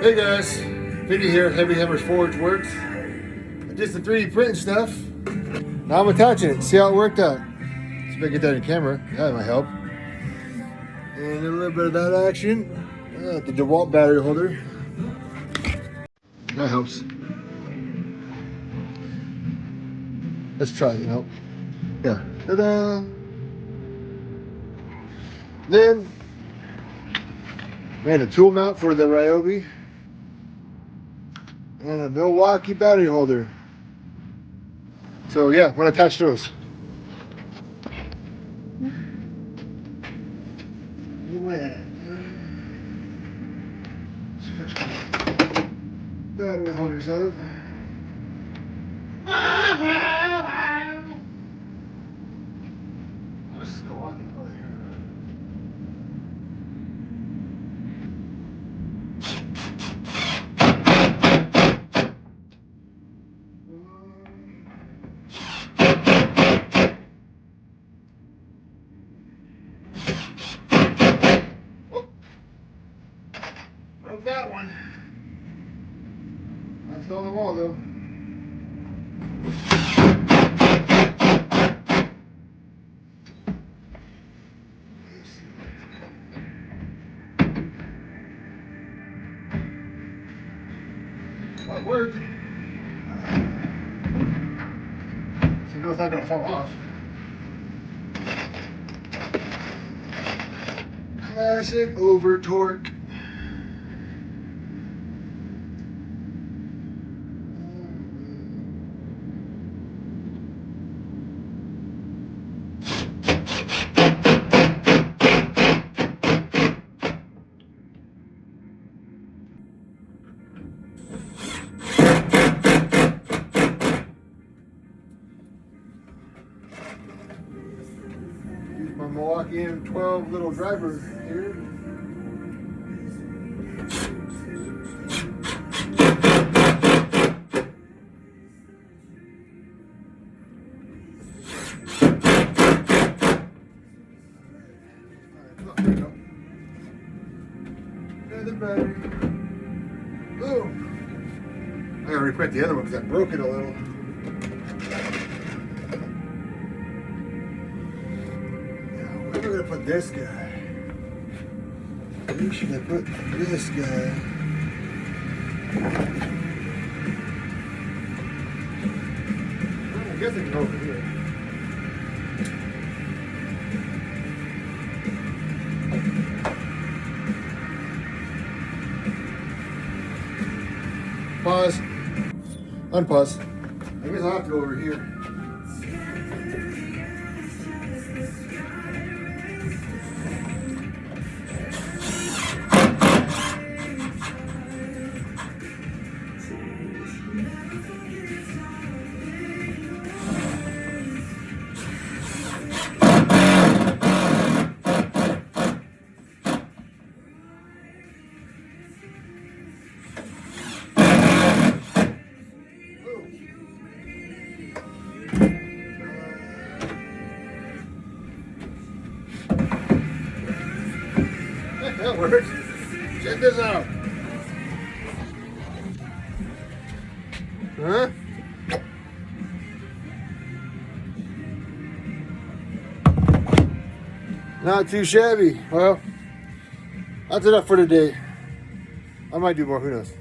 Hey guys, Vinny here, Heavy Hammers Forgeworks. I did some 3D printing stuff. Now I'm attaching it. See how it worked out. See if I can get that in camera. That might help. And a little bit of that action. The DeWalt battery holder. That helps. Let's try it, Yeah. Ta-da! Then, made a tool mount for the Ryobi. And a Milwaukee battery holder. So yeah, I'm gonna attach those. Battery holders out. Let's go on over here. Broke that one. That's on the wall though. That worked. So it's not gonna fall off. Classic over torque. Use my Milwaukee M12 little driver here. And the battery. Boom. I gotta reprint the other one because I broke it a little. Now, where am I gonna put this guy? Where should I put this guy? I guess I can go over here. Pause. Unpause. I guess I'll have to go over here. That works. Check this out. Huh? Not too shabby. Well, that's enough for today. I might do more, who knows.